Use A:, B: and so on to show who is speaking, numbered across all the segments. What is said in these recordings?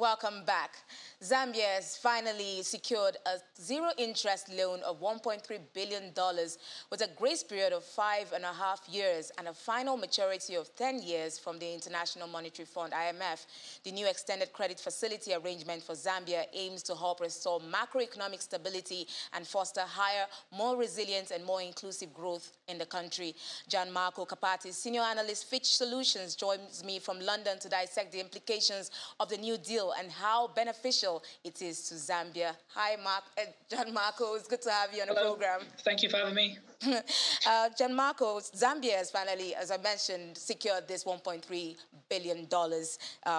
A: welcome back. Zambia has finally secured a zero-interest loan of $1.3 billion with a grace period of 5.5 years and a final maturity of 10 years from the International Monetary Fund, IMF. The new extended credit facility arrangement for Zambia aims to help restore macroeconomic stability and foster higher, more resilient and more inclusive growth in the country. Gianmarco Capati, senior analyst, Fitch Solutions, joins me from London to dissect the implications of the new deal and how beneficial it is to Zambia. Hi, Gianmarco. It's good to have you on the program.
B: Thank you for having me.
A: Gianmarco, Zambia has finally, as I mentioned, secured this $1.3 billion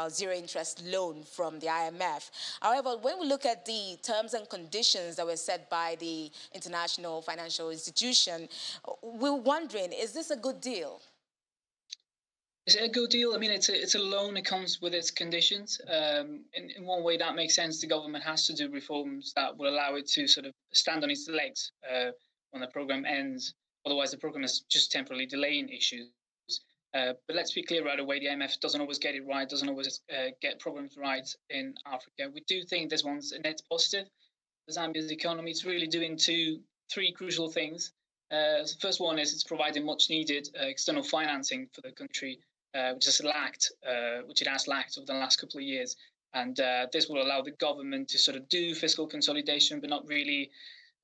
A: zero-interest loan from the IMF. However, when we look at the terms and conditions that were set by the International Financial Institution, we're wondering, is this a good deal?
B: Is it a good deal? I mean, it's a loan. It comes with its conditions. In one way, that makes sense. The government has to do reforms that will allow it to sort of stand on its legs when the program ends. Otherwise, the program is just temporarily delaying issues. But let's be clear right away, the IMF doesn't always get it right, doesn't always get programs right in Africa. We do think this one's a net positive. Zambia's economy is really doing three crucial things. The first one is it's providing much needed external financing for the country, which it has lacked over the last couple of years. And this will allow the government to sort of do fiscal consolidation, but not really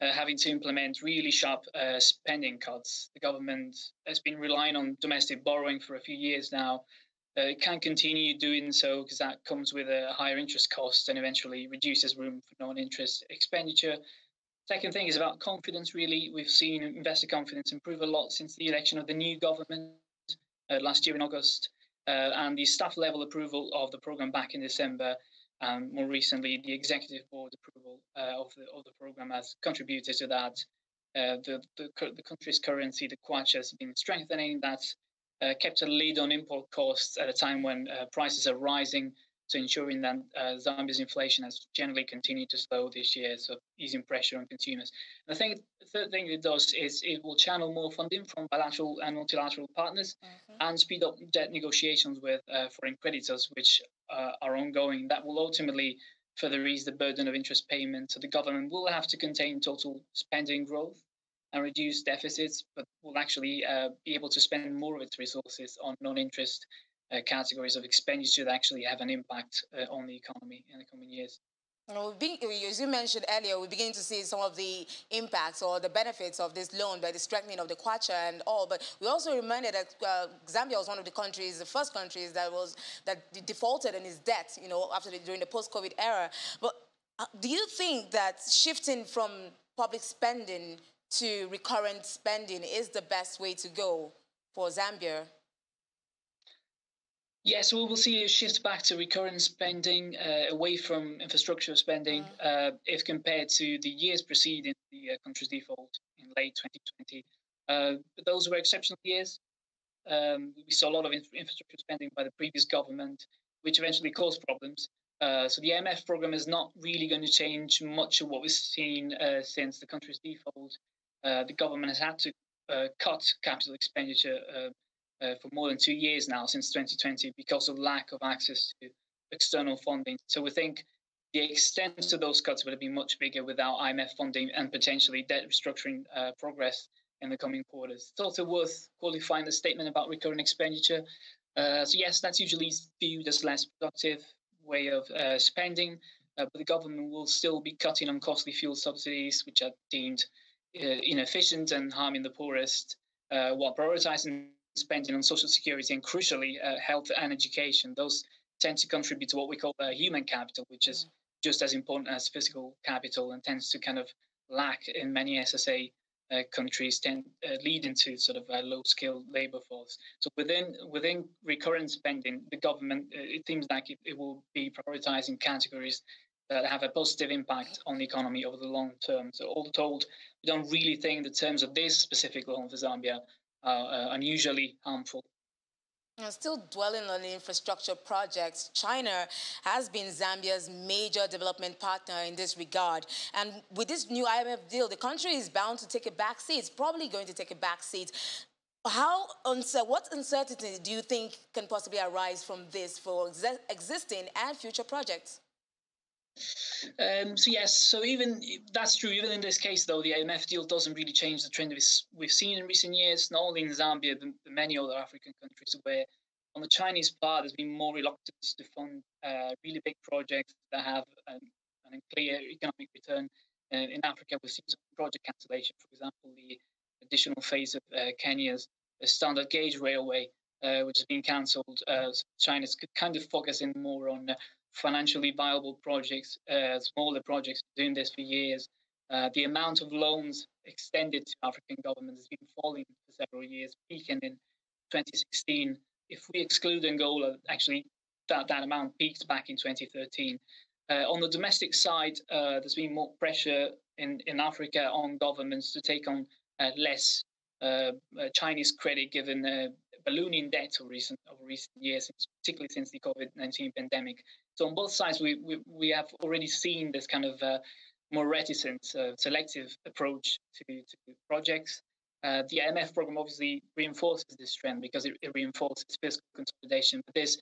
B: having to implement really sharp spending cuts. The government has been relying on domestic borrowing for a few years now. It can't continue doing so because that comes with a higher interest cost and eventually reduces room for non-interest expenditure. Second thing is about confidence, really. We've seen investor confidence improve a lot since the election of the new government last year in August, and the staff level approval of the program back in December, and more recently the executive board approval of the program has contributed to that. The country's currency, the kwacha, has been strengthening. That's kept a lid on import costs at a time when prices are rising, so ensuring that Zambia's inflation has generally continued to slow this year, so easing pressure on consumers. And the third thing it does is it will channel more funding from bilateral and multilateral partners and speed up debt negotiations with foreign creditors, which are ongoing. That will ultimately further ease the burden of interest payments. So the government will have to contain total spending growth and reduce deficits, but will actually be able to spend more of its resources on non-interest categories of expenditure that actually have an impact on the economy in the coming years.
A: As you mentioned earlier, we're beginning to see some of the impacts or the benefits of this loan by the strengthening of the kwacha and all. But we also reminded that Zambia was one of the countries, the first countries that defaulted in its debt, during the post-COVID era. But do you think that shifting from public spending to recurrent spending is the best way to go for Zambia?
B: Yes, we will see a shift back to recurrent spending, away from infrastructure spending, if compared to the years preceding the country's default in late 2020. But those were exceptional years. We saw a lot of infrastructure spending by the previous government, which eventually caused problems. So the IMF program is not really going to change much of what we've seen since the country's default. The government has had to cut capital expenditure for more than 2 years now, since 2020, because of lack of access to external funding. So we think the extent of those cuts would have been much bigger without IMF funding and potentially debt restructuring progress in the coming quarters. It's also worth qualifying the statement about recurrent expenditure. So yes, that's usually viewed as less productive way of spending, but the government will still be cutting on costly fuel subsidies, which are deemed inefficient and harming the poorest, while prioritizing spending on social security and, crucially, health and education. Those tend to contribute to what we call human capital, which is just as important as physical capital and tends to kind of lack in many SSA countries, leading to sort of a low-skilled labor force. So within recurrent spending, the government, it seems like it will be prioritizing categories that have a positive impact on the economy over the long term. So all told, we don't really think the terms of this specific loan for Zambia unusually harmful.
A: Still dwelling on the infrastructure projects, China has been Zambia's major development partner in this regard. And with this new IMF deal, the country is bound to take a back seat. It's probably going to take a back seat. What uncertainty do you think can possibly arise from this for existing and future projects?
B: So yes, so even that's true. Even in this case, though, the IMF deal doesn't really change the trend we've seen in recent years, not only in Zambia but many other African countries, where on the Chinese part there's been more reluctance to fund really big projects that have a clear economic return. In Africa, we've seen some project cancellation. For example, the additional phase of Kenya's standard gauge railway, which has been cancelled. China's kind of focusing more on financially viable projects, smaller projects, doing this for years. The amount of loans extended to African governments has been falling for several years, peaking in 2016. If we exclude Angola, actually that amount peaked back in 2013. On the domestic side, there's been more pressure in Africa on governments to take on less Chinese credit, given ballooning debt over recent years, particularly since the COVID-19 pandemic. So on both sides, we have already seen this kind of more reticent, selective approach to projects. The IMF program obviously reinforces this trend because it reinforces fiscal consolidation. But this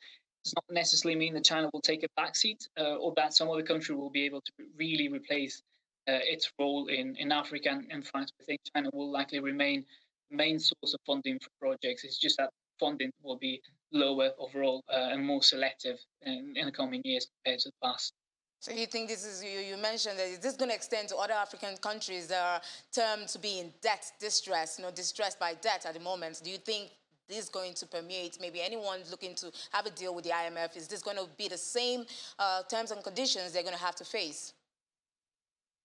B: does not necessarily mean that China will take a backseat or that some other country will be able to really replace its role in Africa. In fact, I think China will likely remain the main source of funding for projects. It's just that funding will be lower overall and more selective in the coming years compared to the past.
A: So you think this is, you mentioned that is this going to extend to other African countries that are termed to be in debt distress, distressed by debt at the moment? Do you think this is going to permeate maybe anyone looking to have a deal with the IMF? Is this going to be the same terms and conditions they're going to have to face?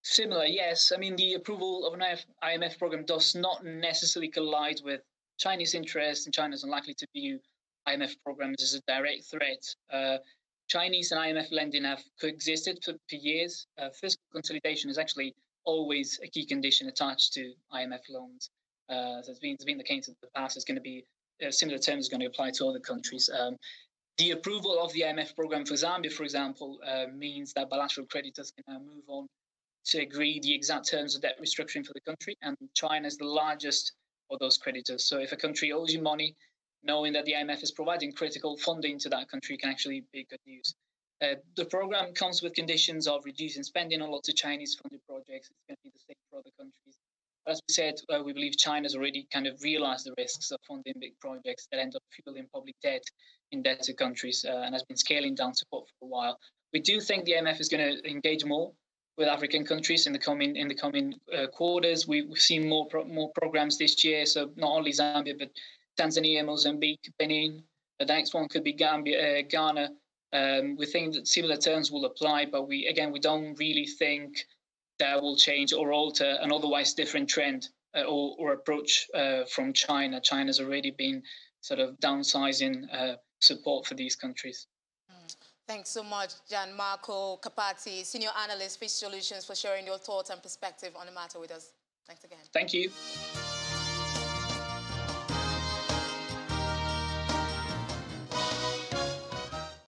B: Similar, yes. I mean, the approval of an IMF program does not necessarily collide with Chinese interests, and China is unlikely to view IMF programs as a direct threat. Chinese and IMF lending have coexisted for years. Fiscal consolidation is actually always a key condition attached to IMF loans. So it's been the case in the past. It's going to be similar terms going to apply to other countries. The approval of the IMF program for Zambia, for example, means that bilateral creditors can now move on to agree the exact terms of debt restructuring for the country, and China is the largest of those creditors. So if a country owes you money, knowing that the IMF is providing critical funding to that country can actually be good news. The program comes with conditions of reducing spending on lots of Chinese-funded projects. It's going to be the same for other countries. But as we said, we believe China's already kind of realized the risks of funding big projects that end up fueling public debt in debtor countries and has been scaling down support for a while. We do think the IMF is going to engage more with African countries in the coming quarters. We've seen more programs this year. So not only Zambia, but Tanzania, Mozambique, Benin. The next one could be Ghana. We think that similar terms will apply, but we don't really think that will change or alter an otherwise different trend or approach from China. China's already been sort of downsizing support for these countries.
A: Thanks so much, Gianmarco Capati, Senior Analyst, Fish Solutions, for sharing your thoughts and perspective on the matter with us. Thanks again.
B: Thank you.